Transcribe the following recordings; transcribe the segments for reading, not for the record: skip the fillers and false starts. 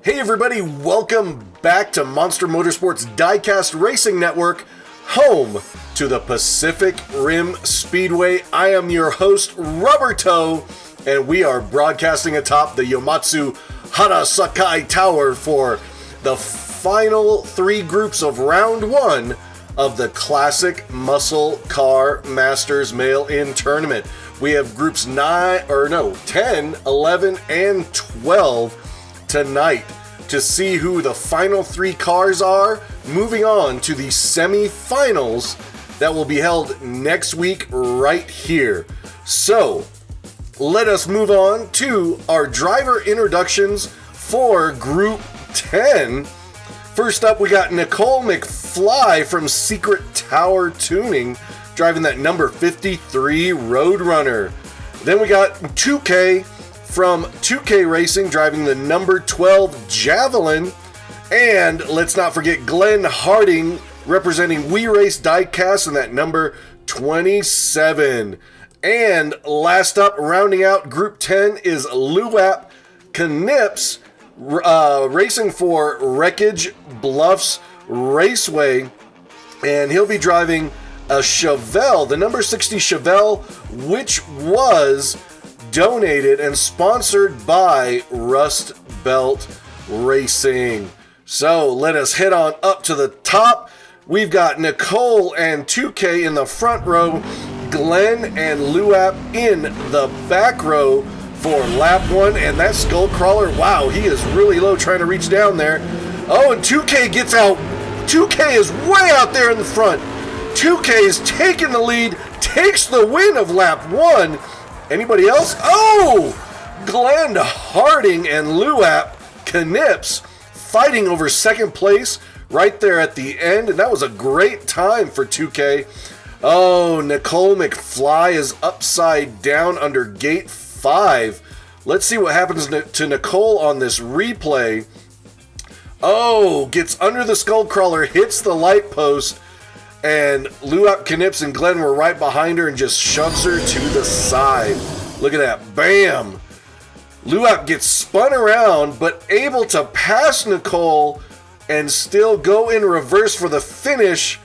Hey everybody, welcome back to Monster Motorsports Diecast Racing Network, home to the Pacific Rim Speedway. I am your host, Rubber Toe, and we are broadcasting atop the Yomatsu Harasakai Tower for the final three groups of round one of the Classic Muscle Car Masters Mail-In Tournament. We have groups 10, 11, and 12 tonight to see who the final three cars are, moving on to the semi-finals that will be held next week right here. So, let us move on to our driver introductions for Group 10. First up, we got Nicole McFly from Secret Tower Tuning, driving that number 53 Roadrunner. Then we got 2K from 2K Racing, driving the number 12 Javelin. And let's not forget Glenn Harding, representing We Race Diecast in that number 27. And last up, rounding out Group 10 is Luap Knips, racing for Wreckage Bluffs Raceway. And he'll be driving a Chevelle, the number 60 Chevelle, which was donated and sponsored by Rust Belt Racing. So let us head on up to the top. We've got Nicole and 2K in the front row, Glenn and Luap in the back row for lap one. And that skull crawler, wow, he is really low trying to reach down there. Oh, and 2K gets out. 2K is way out there in the front. 2K is taking the lead, takes the win of lap one. Anybody else? Oh! Glenn Harding and Luap Knips fighting over second place right there at the end, and that was a great time for 2K. Oh, Nicole McFly is upside down under gate 5. Let's see what happens to Nicole on this replay. Oh, gets under the skull crawler, hits the light post, and Luap Knips and Glenn were right behind her and just shoves her to the side. Look at that. Bam! Luap gets spun around, but able to pass Nicole and still go in reverse for the finish.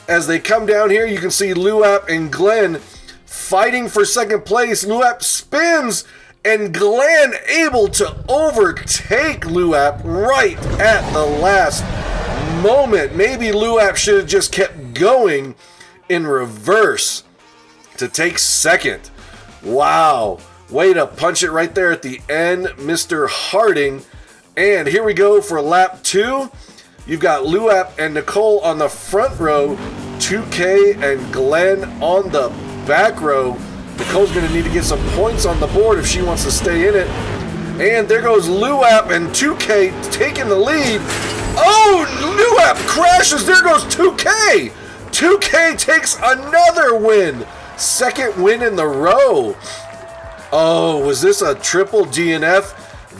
As they come down here, you can see Luap and Glenn fighting for second place. Luap spins, and Glenn able to overtake Luap right at the last moment. Maybe Luap should have just kept going in reverse to take second. Wow, way to punch it right there at the end, Mr. Harding. And here we go for lap 2. You've got Luap and Nicole on the front row, 2K and Glenn on the back row. Nicole's going to need to get some points on the board if she wants to stay in it. And there goes Luap and 2K taking the lead. Oh, Luap crashes. There goes 2K. 2K takes another win. Second win in the row. Oh, was this a triple DNF?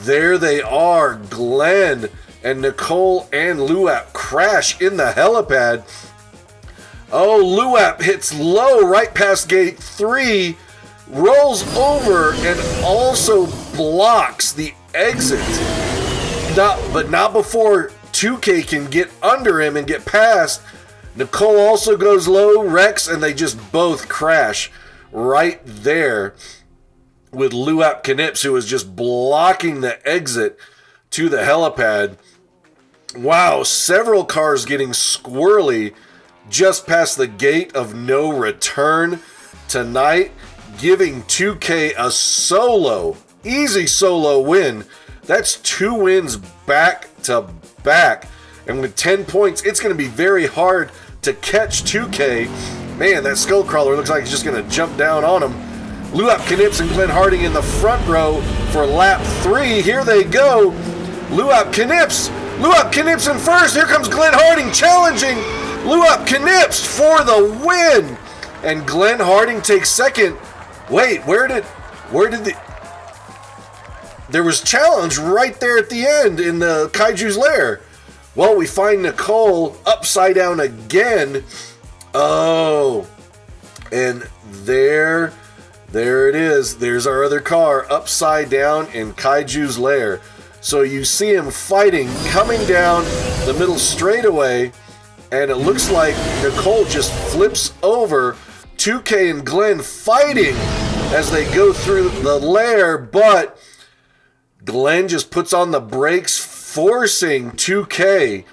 There they are. Glenn and Nicole and Luap crash in the helipad. Oh, Luap hits low right past gate 3, rolls over, and also blocks the exit. But not before 2K can get under him and get past. Nicole also goes low, wrecks, and they just both crash right there with Luap Knips, who is just blocking the exit to the helipad. Wow, several cars getting squirrely just past the gate of no return tonight, giving 2K a easy solo win. That's 2 wins back to back. And with 10 points, it's going to be very hard to catch 2K. Man, that skull crawler looks like he's just going to jump down on him. Luap Knips and Glenn Harding in the front row for lap 3. Here they go. Luap Knips in first. Here comes Glenn Harding challenging Luap Knips for the win. And Glenn Harding takes second. Wait, where did there was challenge right there at the end in the Kaiju's lair. Well, we find Nicole upside down again. Oh, and there it is. There's our other car upside down in Kaiju's lair. So you see him fighting, coming down the middle straightaway, and it looks like Nicole just flips over. 2K and Glenn fighting as they go through the lair, but Glenn just puts on the brakes, forcing 2K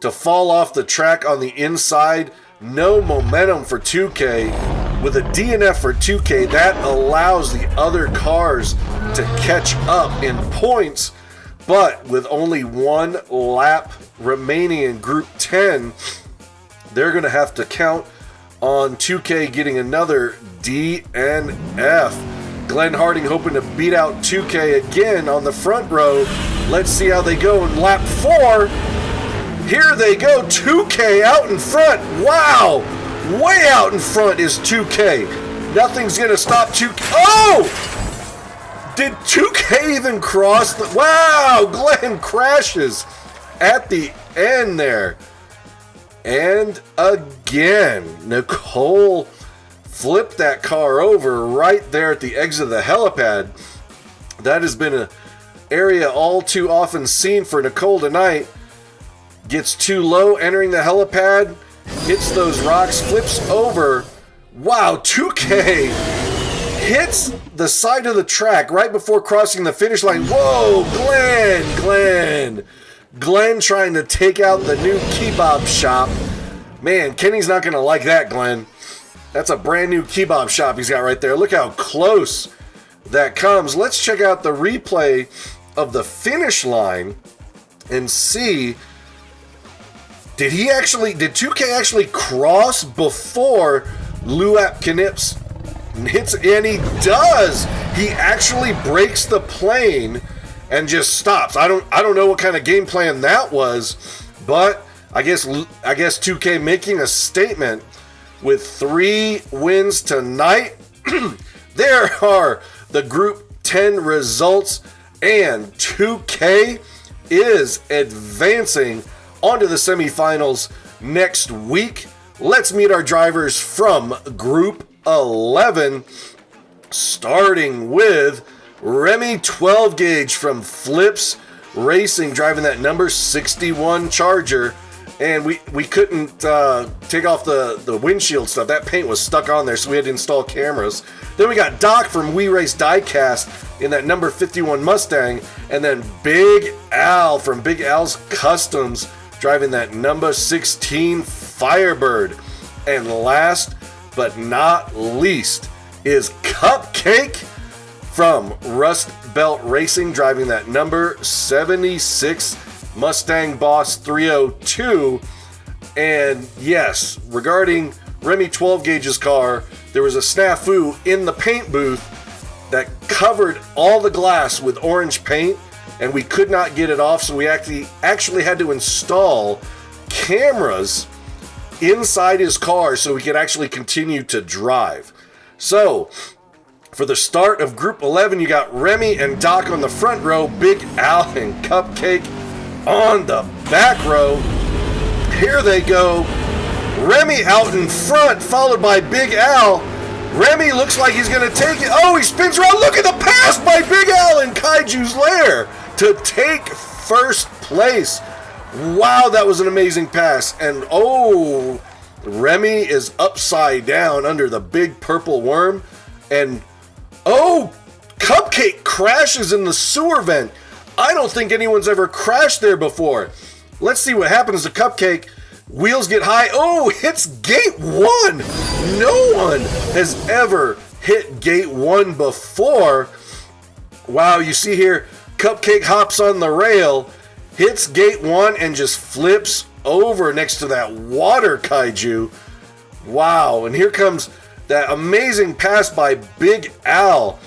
to fall off the track on the inside. No momentum for 2K. With a DNF for 2K, that allows the other cars to catch up in points, but with only one lap remaining in Group 10, they're going to have to count on 2K getting another DNF. Glenn Harding hoping to beat out 2K again on the front row. Let's see how they go in lap 4. Here they go, 2K out in front. Wow, way out in front is 2K. Nothing's going to stop 2K. Oh! Did 2K even cross the... Wow, Glenn crashes at the end there. And again, Nicole flipped that car over right there at the exit of the helipad. That has been an area all too often seen for Nicole tonight. Gets too low entering the helipad, hits those rocks, flips over. Wow, 2K hits the side of the track right before crossing the finish line. Whoa, Glenn trying to take out the new kebab shop. Man, Kenny's not going to like that, Glenn. That's a brand new kebab shop he's got right there. Look how close that comes. Let's check out the replay of the finish line and see, did 2K actually cross before Luap Knips hits? And he does. He actually breaks the plane and just stops. I don't know what kind of game plan that was, but I guess 2K making a statement with 3 wins tonight. There are the Group 10 results, and 2K is advancing onto the semifinals next week. Let's meet our drivers from Group 11, starting with Remy 12 gauge from Flips Racing, driving that number 61 Charger. And we couldn't take off the windshield stuff. That paint was stuck on there, so we had to install cameras. Then we got Doc from We Race Diecast in that number 51 Mustang. And then Big Al from Big Al's Customs, driving that number 16 Firebird. And last but not least is Cupcake from Rust Belt Racing, driving that number 76 Mustang Boss 302. And yes, regarding Remy 12 Gauge's car, there was a snafu in the paint booth that covered all the glass with orange paint, and we could not get it off, so we actually had to install cameras inside his car so we could actually continue to drive. So for the start of Group 11, you got Remy and Doc on the front row, Big Al and Cupcake on the back row. Here they go. Remy out in front, followed by Big Al. Remy looks like he's going to take it. Oh, he spins around. Look at the pass by Big Al in Kaiju's lair to take first place. Wow, that was an amazing pass. And oh, Remy is upside down under the big purple worm. And oh, Cupcake crashes in the sewer vent. I don't think anyone's ever crashed there before. Let's see what happens to Cupcake. Wheels get high. Oh, hits gate 1. No one has ever hit gate 1 before. Wow, you see here, Cupcake hops on the rail, hits gate 1, and just flips over next to that water kaiju. Wow, and here comes that amazing pass by Big Al.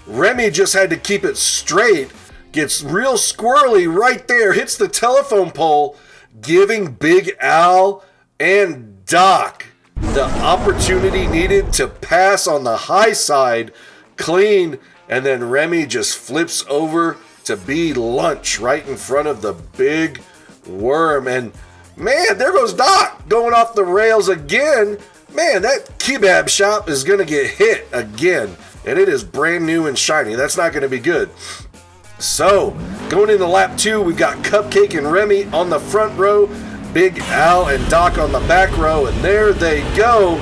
Remy just had to keep it straight. Gets real squirrely right there, hits the telephone pole, giving Big Al and Doc the opportunity needed to pass on the high side clean, and then Remy just flips over to be lunch right in front of the big worm. And man, there goes Doc going off the rails again. Man, that kebab shop is going to get hit again, and it is brand new and shiny. That's not going to be good. So, going into lap 2, we've got Cupcake and Remy on the front row, Big Al and Doc on the back row, and there they go.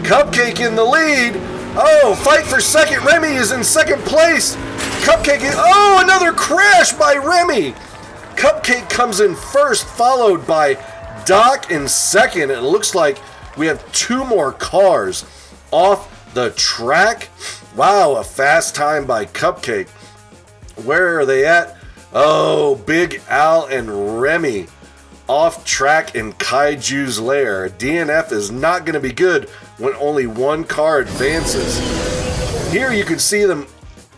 Cupcake in the lead. Oh, fight for second. Remy is in second place. Cupcake is, oh, another crash by Remy. Cupcake comes in first, followed by Doc in second. It looks like we have 2 more cars off the track. Wow, a fast time by Cupcake. Where are they at? Oh, Big Al and Remy off track in Kaiju's lair. DNF is not going to be good when only 1 car advances. Here you can see them,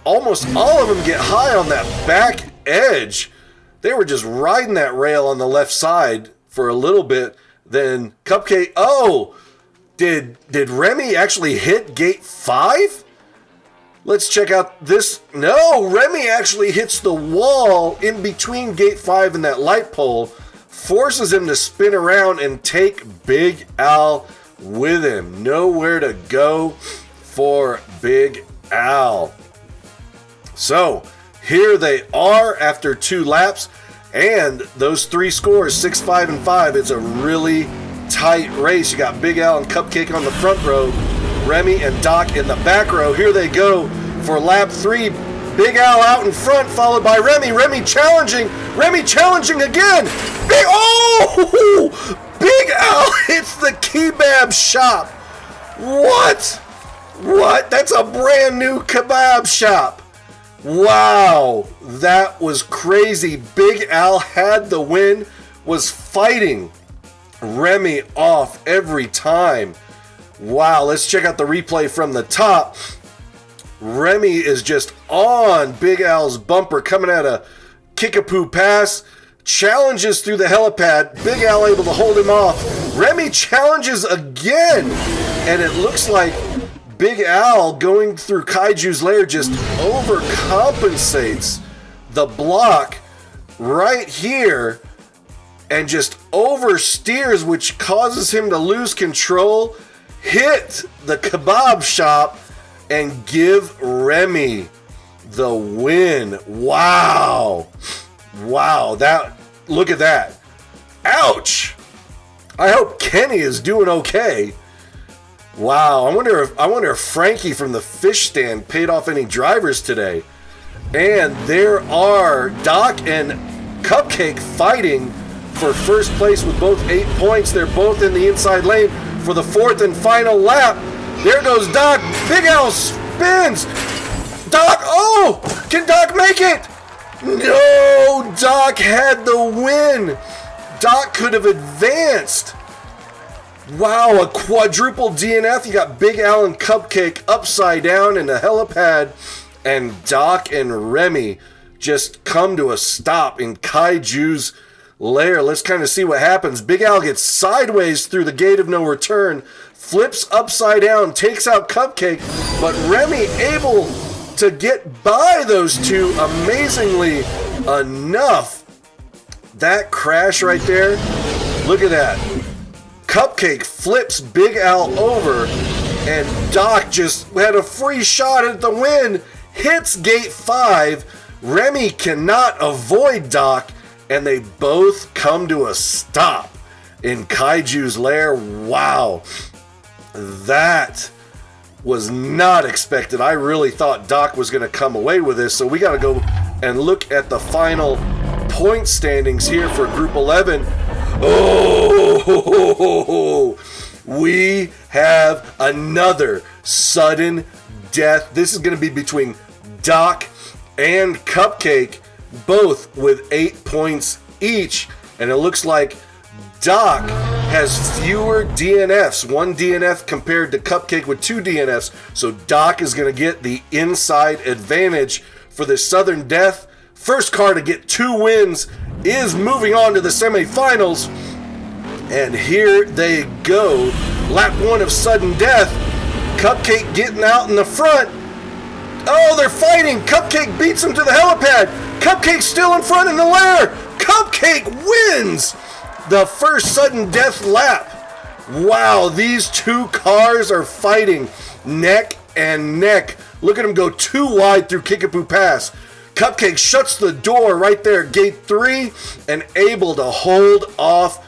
almost all of them get high on that back edge. They were just riding that rail on the left side for a little bit. Then Cupcake, oh, did Remy actually hit gate 5? Let's check out this. No, Remy actually hits the wall in between gate 5 and that light pole, forces him to spin around and take Big Al with him. Nowhere to go for Big Al. So here they are after 2 laps, and those 3 scores, 6, 5, and 5. It's a really tight race. You got Big Al and Cupcake on the front row, Remy and Doc in the back row. Here they go for lap 3. Big Al out in front, followed by Remy. Remy challenging again. Big Al hits the kebab shop. What? That's a brand new kebab shop. Wow, that was crazy. Big Al had the win, was fighting Remy off every time. Wow, let's check out the replay from the top. Remy is just on Big Al's bumper coming out of Kickapoo Pass. Challenges through the helipad. Big Al able to hold him off. Remy challenges again. And it looks like Big Al going through Kaiju's lair just overcompensates the block right here and just oversteers, which causes him to lose control, hit the kebab shop, and give Remy the win. Wow, look at that. Ouch. I hope Kenny is doing okay. Wow, I wonder if Frankie from the fish stand paid off any drivers today. And there are Doc and Cupcake fighting for first place with both 8 points. They're both in the inside lane for the 4th and final lap. There goes Doc. Big Al spins. Doc, oh! Can Doc make it? No, Doc had the win. Doc could have advanced. Wow, a quadruple DNF. You got Big Al and Cupcake upside down in the helipad, and Doc and Remy just come to a stop in Kaiju's lair. Let's kind of see what happens. Big Al gets sideways through the gate of no return, flips upside down, takes out Cupcake, but Remy able to get by those two amazingly enough. That crash right there, look at that. Cupcake flips Big Al over, and Doc just had a free shot at the win, hits gate 5. Remy cannot avoid Doc, and they both come to a stop in Kaiju's lair. Wow, that was not expected. I really thought Doc was going to come away with this, so we got to go and look at the final point standings here for Group 11. Oh, we have another sudden death. This is going to be between Doc and Cupcake, both with 8 points each. And it looks like Doc has fewer DNFs, 1 DNF compared to Cupcake with 2 DNFs. So Doc is going to get the inside advantage for the sudden death. First car to get 2 wins is moving on to the semifinals. And here they go. Lap 1 of sudden death. Cupcake getting out in the front. Oh, they're fighting. Cupcake beats him to the helipad. Cupcake still in front in the lair. Cupcake wins the first sudden death lap. Wow, these 2 cars are fighting neck and neck. Look at them go too wide through Kickapoo Pass. Cupcake shuts the door right there at gate 3 and able to hold off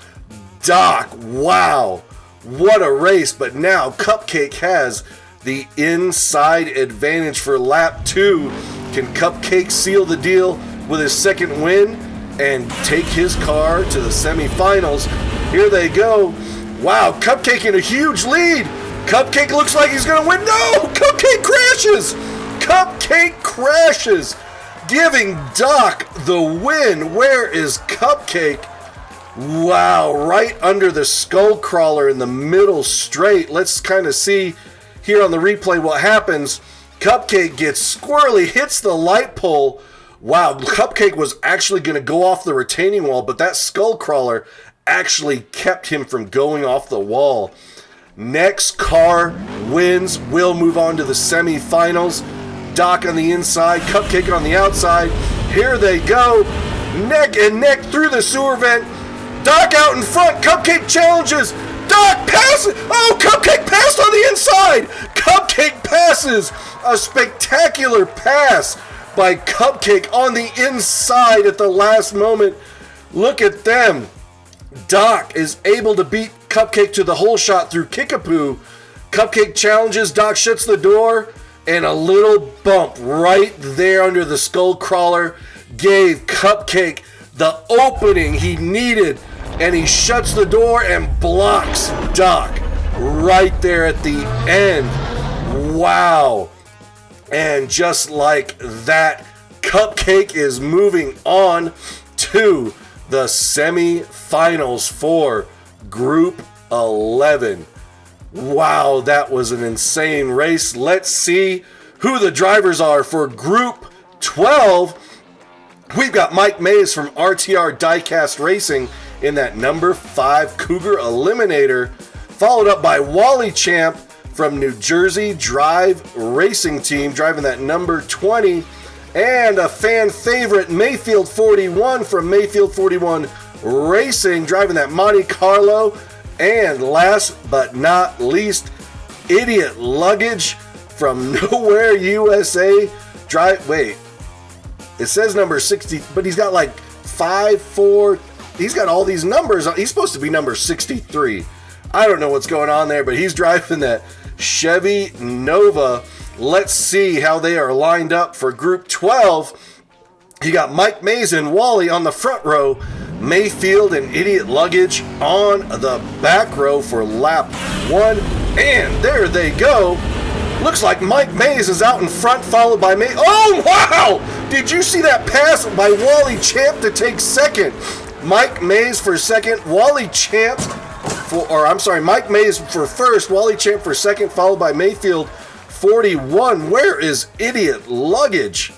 Doc. Wow, what a race. But now Cupcake has the inside advantage for lap 2. Can Cupcake seal the deal with his second win and take his car to the semifinals? Here they go. Wow, Cupcake in a huge lead. Cupcake looks like he's going to win. No, Cupcake crashes. Cupcake crashes, giving Doc the win. Where is Cupcake? Wow, right under the skull crawler in the middle straight. Let's kind of see here on the replay what happens. Cupcake gets squirrely, hits the light pole. Wow, Cupcake was actually going to go off the retaining wall, but that skull crawler actually kept him from going off the wall. Next car wins, will move on to the semifinals. Doc on the inside, Cupcake on the outside. Here they go, neck and neck through the sewer vent. Doc out in front, Cupcake challenges. Doc passes. Oh, Cupcake passed on the inside. Cupcake passes. A spectacular pass by Cupcake on the inside at the last moment. Look at them. Doc is able to beat Cupcake to the hole shot through Kickapoo. Cupcake challenges, Doc shuts the door, and a little bump right there under the skull crawler gave Cupcake the opening he needed, and he shuts the door and blocks Doc right there at the end. Wow. And just like that, Cupcake is moving on to the semifinals for Group 11. Wow, that was an insane race. Let's see who the drivers are for Group 12. We've got Mike Mays from RTR Diecast Racing in that number 5 Cougar Eliminator, followed up by Wally Champ from New Jersey Drive Racing Team, driving that number 20, and a fan favorite, Mayfield 41 from Mayfield 41 Racing, driving that Monte Carlo. And last but not least, Idiot Luggage from Nowhere USA. Wait, it says number 60, but he's got like 5, 4. He's got all these numbers. He's supposed to be number 63. I don't know what's going on there, but he's driving that Chevy Nova. Let's see how they are lined up for Group 12. You got Mike Mays and Wally on the front row, Mayfield and Idiot Luggage on the back row for lap 1. And there they go. Looks like Mike Mays is out in front, followed by May. Oh, wow! Did you see that pass by Wally Champ to take second? Mike Mays for second, Wally Champ Mike Mays for first, Wally Champ for second, followed by Mayfield 41. Where is Idiot Luggage?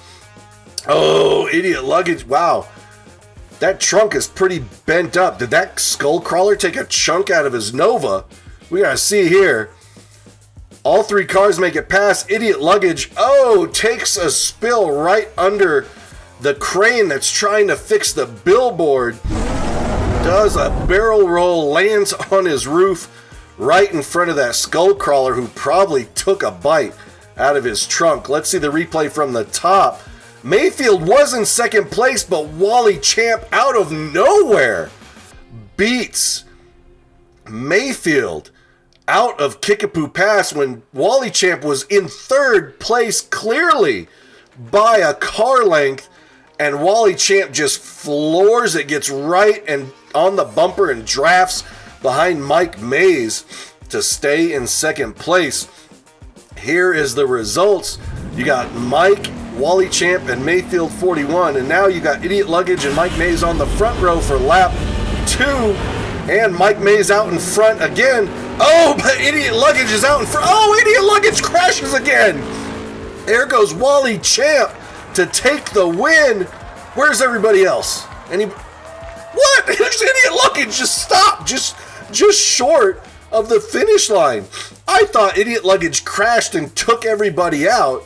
Oh, Idiot Luggage. Wow. That trunk is pretty bent up. Did that skull crawler take a chunk out of his Nova? We gotta see here. All 3 cars make it past. Idiot Luggage, takes a spill right under the crane that's trying to fix the billboard. Does a barrel roll, lands on his roof right in front of that skull crawler who probably took a bite out of his trunk. Let's see the replay from the top. Mayfield was in second place, but Wally Champ out of nowhere beats Mayfield out of Kickapoo Pass when Wally Champ was in third place clearly by a car length, and Wally Champ just floors it, gets right and on the bumper and drafts behind Mike Mays to stay in second place. Here is the results. You got Mike, Wally Champ, and Mayfield 41, and now you got Idiot Luggage and Mike Mays on the front row for lap 2, and Mike Mays out in front again. Oh, but Idiot Luggage is out in front. Oh, Idiot Luggage crashes again. There goes Wally Champ to take the win. Where's everybody else? What? There's Idiot Luggage just stopped, just short of the finish line. I thought Idiot Luggage crashed and took everybody out.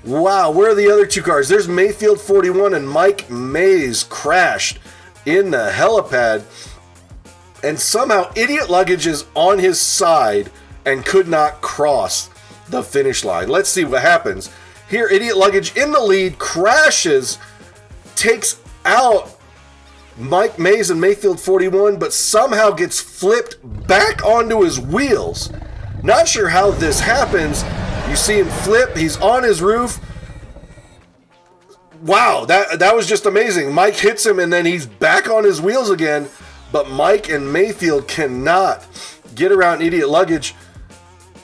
Wow, where are the other 2 cars? There's Mayfield 41 and Mike Mays crashed in the helipad. And somehow Idiot Luggage is on his side and could not cross the finish line. Let's see what happens. Here, Idiot Luggage in the lead, crashes, takes out Mike Mays and Mayfield 41, but somehow gets flipped back onto his wheels. Not sure how this happens. You see him flip. He's on his roof. Wow, that was just amazing. Mike hits him, and then he's back on his wheels again. But Mike and Mayfield cannot get around Idiot Luggage.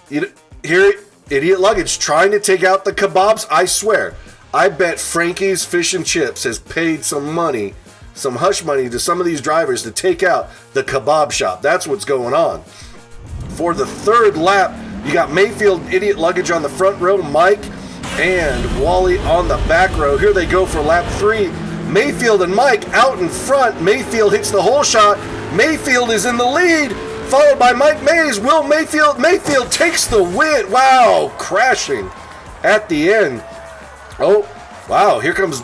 Here, Idiot Luggage trying to take out the kebabs. I swear, I bet Frankie's Fish and Chips has paid some money, some hush money to some of these drivers to take out the kebab shop. That's what's going on. For the third lap, you got Mayfield, Idiot Luggage on the front row, Mike and Wally on the back row. Here they go for lap 3. Mayfield and Mike out in front. Mayfield hits the hole shot. Mayfield is in the lead, followed by Mike Mays. Will Mayfield takes the win. Wow, crashing at the end. Oh, wow, here comes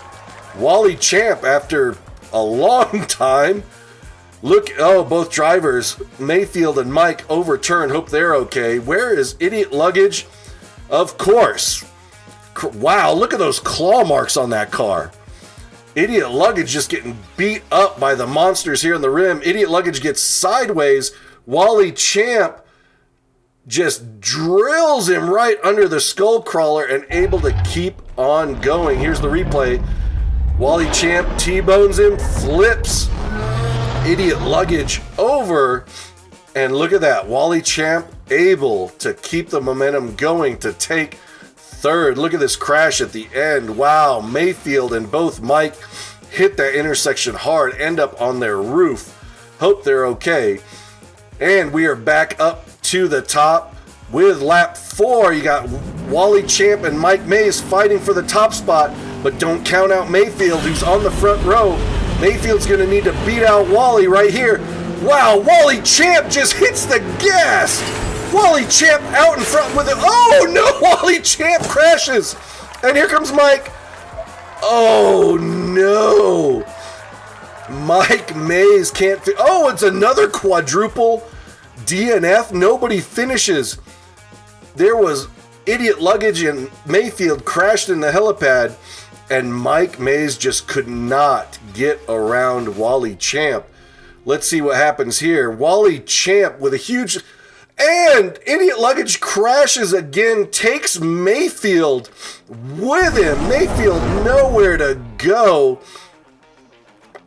Wally Champ after a long time. Look, oh, both drivers, Mayfield and Mike, overturned. Hope they're okay. Where is Idiot Luggage? Of course. Wow, look at those claw marks on that car. Idiot Luggage just getting beat up by the monsters here in the rim. Idiot Luggage gets sideways. Wally Champ just drills him right under the skull crawler and able to keep on going. Here's the replay. Wally Champ T-bones him, flips Idiot Luggage over, and look at that. Wally Champ able to keep the momentum going to take third. Look at this crash at the end. Wow, Mayfield and both Mike hit that intersection hard, end up on their roof. Hope they're okay. And we are back up to the top with lap 4. You got Wally Champ and Mike Mays fighting for the top spot, but don't count out Mayfield, who's on the front row. Mayfield's going to need to beat out Wally right here. Wow, Wally Champ just hits the gas. Wally Champ out in front with it. Oh no, Wally Champ crashes. And here comes Mike. Oh no. Mike Mays can't oh, it's another quadruple DNF. Nobody finishes. There was Idiot Luggage and Mayfield crashed in the helipad, and Mike Mays just could not get around Wally Champ. Let's see what happens here. Wally Champ with a huge... And Idiot Luggage crashes again, takes Mayfield with him. Mayfield nowhere to go.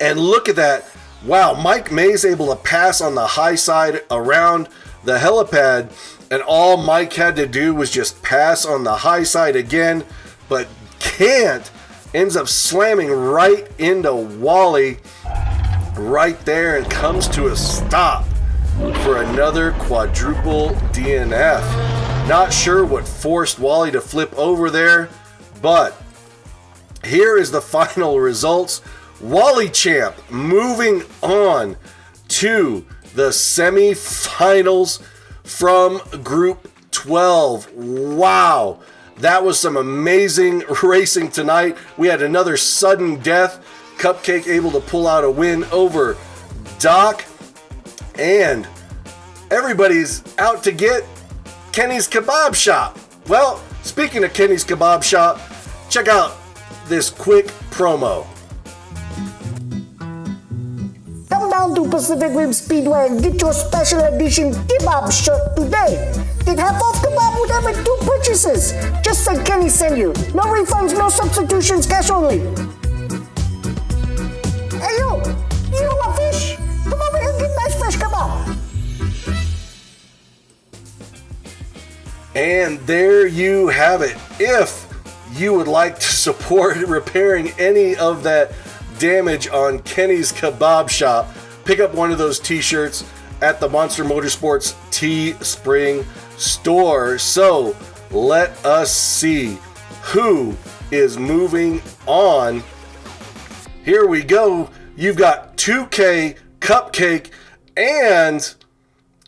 And look at that. Wow, Mike Mays able to pass on the high side around the helipad. And all Mike had to do was just pass on the high side again, but can't. Ends up slamming right into Wally right there and comes to a stop for another quadruple DNF. Not sure what forced Wally to flip over there, but here is the final results. Wally Champ moving on to the semifinals from Group 12. Wow, that was some amazing racing tonight. We had another sudden death. Cupcake able to pull out a win over Doc. And everybody's out to get Kenny's Kebab Shop. Well, speaking of Kenny's Kebab Shop, check out this quick promo. Come down to Pacific Rim Speedway and get your special edition kebab shirt today. Get half off kebab with every 2 purchases. Just say Kenny sent you. No refunds, no substitutions, cash only. Hey you want fish? Come over here and get nice fresh kebab. And there you have it. If you would like to support repairing any of that damage on Kenny's Kebab Shop, pick up one of those t-shirts at the Monster Motorsports Teespring store. So let us see who is moving on. Here we go. You've got 2K, Cupcake, and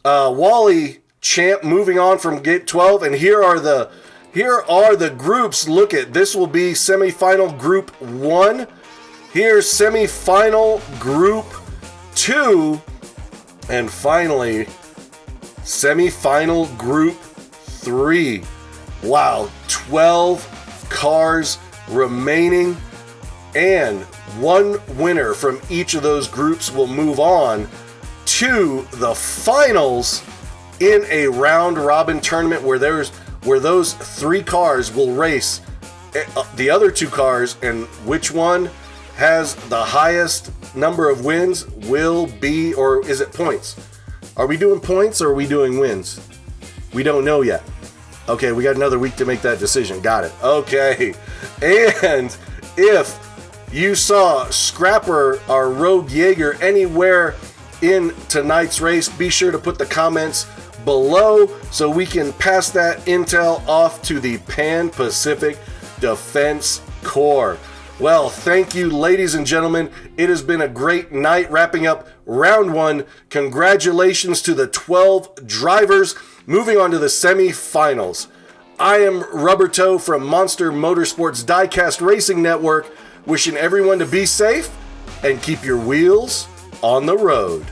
Wally Champ moving on from Gate 12. And here are the groups. Look at this. Will be semifinal Group 1. Here's semifinal Group 2. And finally, semifinal Group 3. Wow, 12 cars remaining, and one winner from each of those groups will move on to the finals in a round robin tournament where those 3 cars will race the other 2 cars, and which one has the highest number of wins will be, or is it points? Are we doing points or are we doing wins? We don't know yet. Okay, we got another week to make that decision. Got it. Okay. And if you saw Scrapper or Rogue Jaeger anywhere in tonight's race, be sure to put the comments below so we can pass that intel off to the Pan Pacific Defense Corps. Well, thank you, ladies and gentlemen. It has been a great night wrapping up round 1. Congratulations to the 12 drivers moving on to the semi-finals. I am Rubber Toe from Monster Motorsports Diecast Racing Network, wishing everyone to be safe and keep your wheels on the road.